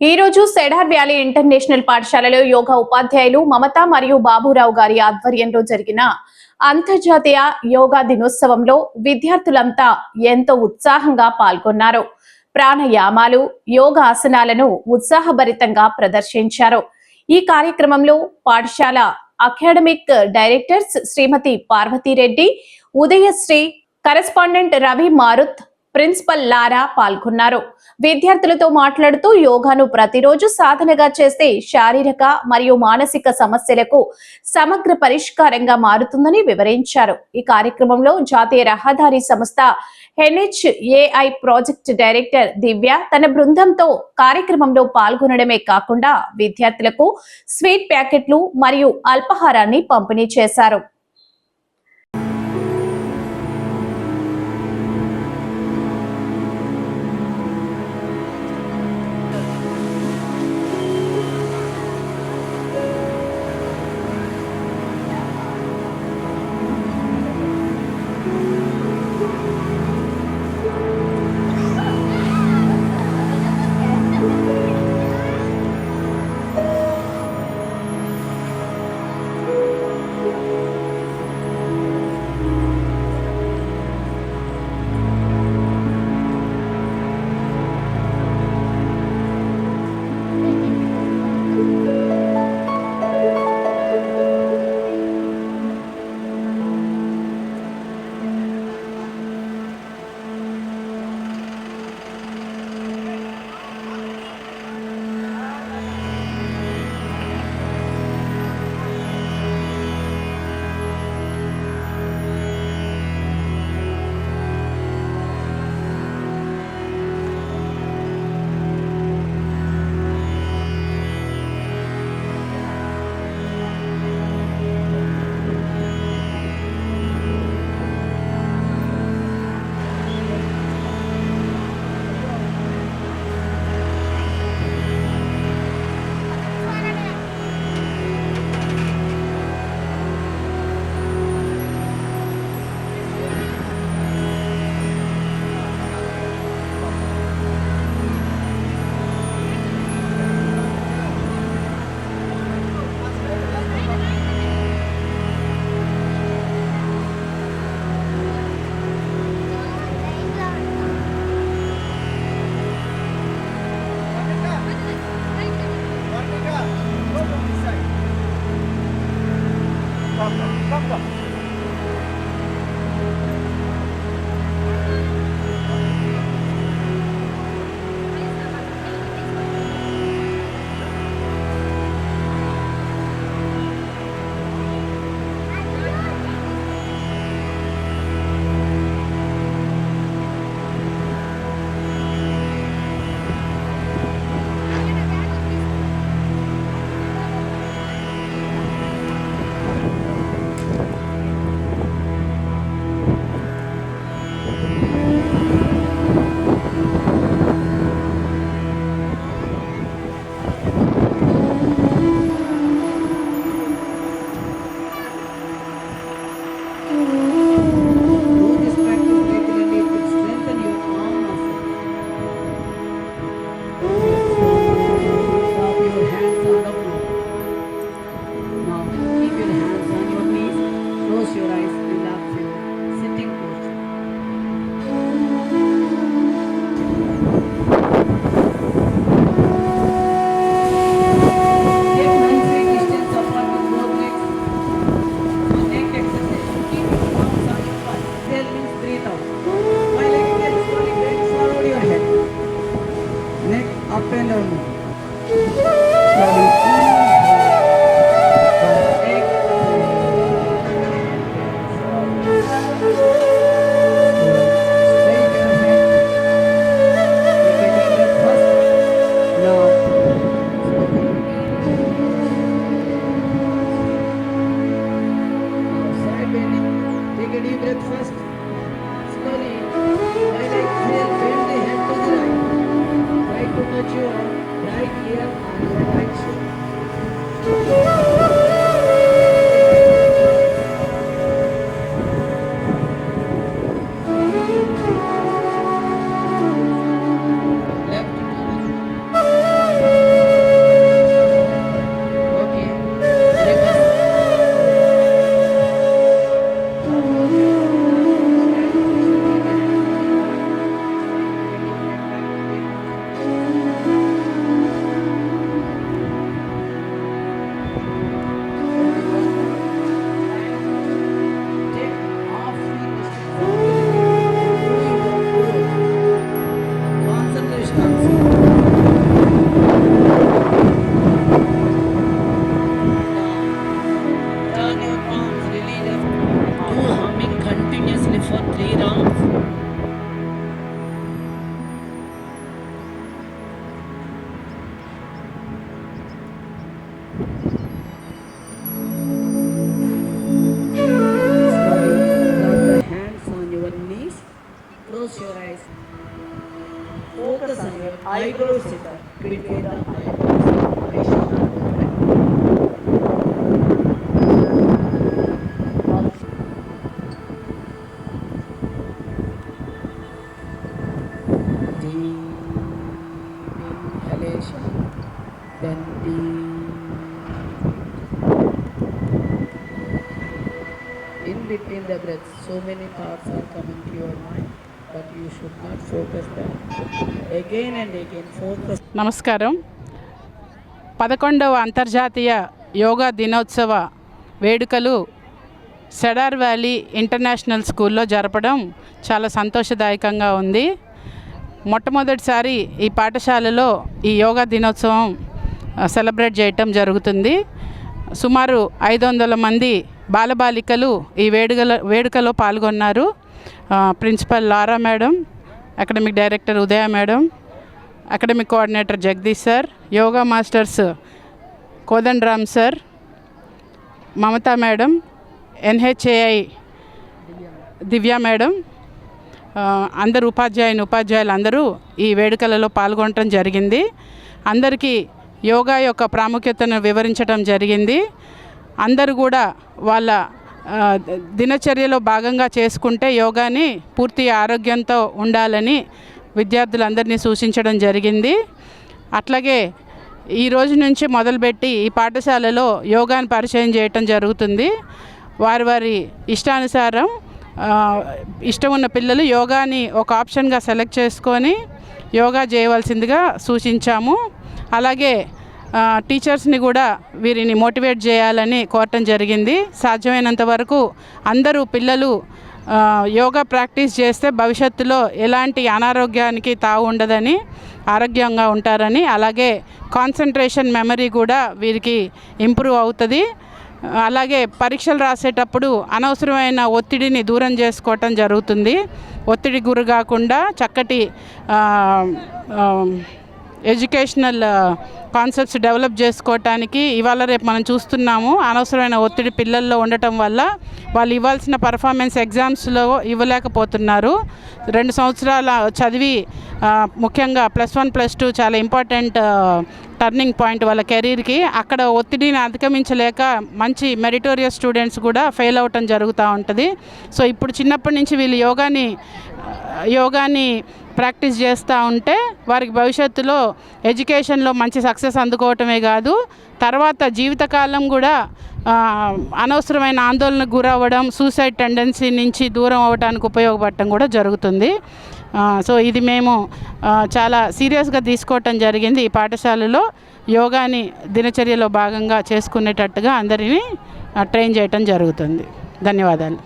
ఈ రోజు cedar valley international పాఠశాలలో యోగా ఉపాధ్యాయులు మమత మరియు బాబురావు గారి ఆధ్వర్యంలో జరిగిన అంతర్జాతీయ యోగా దినోత్సవంలో విద్యార్థులంతా ఎంతో ఉత్సాహంగా పాల్గొన్నారు. ప్రాణాయామాలు, యోగా ఆసనాలను ఉత్సాహభరితంగా ప్రదర్శించారు. ఈ కార్యక్రమంలో పాఠశాల అకాడమిక్ డైరెక్టర్స్ శ్రీమతి పార్వతీరెడ్డి, ఉదయశ్రీ, కరెస్పాండెంట్ రవి మారుత్, ప్రిన్సిపల్ లారా పాల్గొన్నారు. విద్యార్థులతో మాట్లాడుతూ యోగాను ప్రతిరోజు సాధనగా చేస్తే శారీరక మరియు మానసిక సమస్యలకు సమగ్ర పరిష్కారంగా మారుతుందని వివరించారు. ఈ కార్యక్రమంలో జాతీయ రహదారి సంస్థ NHAI ప్రాజెక్ట్ డైరెక్టర్ దివ్య తన బృందంతో కార్యక్రమంలో పాల్గొనడమే కాకుండా విద్యార్థులకు స్వీట్ ప్యాకెట్లు మరియు అల్పాహారాన్ని పంపిణీ చేశారు. Cricket, I should not deep inhalation, then in between the breath, so many thoughts are coming to your mind, but you should not focus them. Again and again, focus. నమస్కారం. 11వ అంతర్జాతీయ యోగా దినోత్సవ వేడుకలు సెడార్ వ్యాలీ ఇంటర్నేషనల్ స్కూల్లో జరపడం చాలా సంతోషదాయకంగా ఉంది. మొట్టమొదటిసారి ఈ పాఠశాలలో ఈ యోగా దినోత్సవం సెలబ్రేట్ చేయటం జరుగుతుంది. సుమారు 500 మంది బాలబాలికలు ఈ వేడుకలో పాల్గొన్నారు. Principal Laura madam, academic director Udaya madam, academic coordinator Jagadish sir, yoga masters Kodandaram sir, Mamata madam, NHAI Divya madam, అందరు ఉపాధ్యాయులు అందరూ ఈ వేడుకలలో పాల్గొనడం జరిగింది. అందరికీ యోగా యొక్క ప్రాముఖ్యతను వివరించడం జరిగింది. అందరూ కూడా వాళ్ళ దినచర్యలో భాగంగా చేసుకుంటే యోగాని పూర్తి ఆరోగ్యంతో ఉండాలని విద్యార్థులందరినీ సూచించడం జరిగింది. అట్లాగే ఈ రోజు నుంచి మొదలుపెట్టి ఈ పాఠశాలలో యోగాను పరిచయం చేయటం జరుగుతుంది. వారి ఇష్టానుసారం ఇష్టం ఉన్న పిల్లలు యోగాని ఒక ఆప్షన్గా సెలెక్ట్ చేసుకొని యోగా చేయవలసిందిగా సూచించాము. అలాగే టీచర్స్ని కూడా వీరిని మోటివేట్ చేయాలని కోరటం జరిగింది. సాధ్యమైనంత వరకు అందరూ పిల్లలు యోగా ప్రాక్టీస్ చేస్తే భవిష్యత్తులో ఎలాంటి అనారోగ్యానికి తావు ఉండదని, ఆరోగ్యంగా ఉంటారని, అలాగే కాన్సన్ట్రేషన్ మెమరీ కూడా వీరికి ఇంప్రూవ్ అవుతుంది. అలాగే పరీక్షలు రాసేటప్పుడు అనవసరమైన ఒత్తిడిని దూరం చేసుకోవటం జరుగుతుంది. ఒత్తిడి గురి కాకుండా చక్కటి ఎడ్యుకేషనల్ కాన్సెప్ట్స్ డెవలప్ చేసుకోవటానికి ఇవాళ రేపు మనం చూస్తున్నాము. అనవసరమైన ఒత్తిడి పిల్లల్లో ఉండటం వల్ల వాళ్ళు ఇవ్వాల్సిన పర్ఫార్మెన్స్ ఎగ్జామ్స్లో ఇవ్వలేకపోతున్నారు. 2 సంవత్సరాల చదివి ముఖ్యంగా +1 +2 చాలా ఇంపార్టెంట్ టర్నింగ్ పాయింట్ వాళ్ళ కెరీర్కి. అక్కడ ఒత్తిడిని అధిగమించలేక మంచి మెరిటోరియస్ స్టూడెంట్స్ కూడా ఫెయిల్ అవటం జరుగుతూ ఉంటుంది. సో ఇప్పుడు చిన్నప్పటి నుంచి వీళ్ళు యోగాని ప్రాక్టీస్ చేస్తూ ఉంటే వారికి భవిష్యత్తులో ఎడ్యుకేషన్లో మంచి సక్సెస్ అందుకోవటమే కాదు, తర్వాత జీవితకాలం కూడా అనవసరమైన ఆందోళనకు గురవ్వడం, సూసైడ్ టెండెన్సీ నుంచి దూరం అవ్వడానికి ఉపయోగపడటం కూడా జరుగుతుంది. సో ఇది మేము చాలా సీరియస్గా తీసుకోవటం జరిగింది. ఈ పాఠశాలలో యోగాని దినచర్యలో భాగంగా చేసుకునేటట్టుగా అందరినీ ట్రైన్ చేయటం జరుగుతుంది. ధన్యవాదాలు.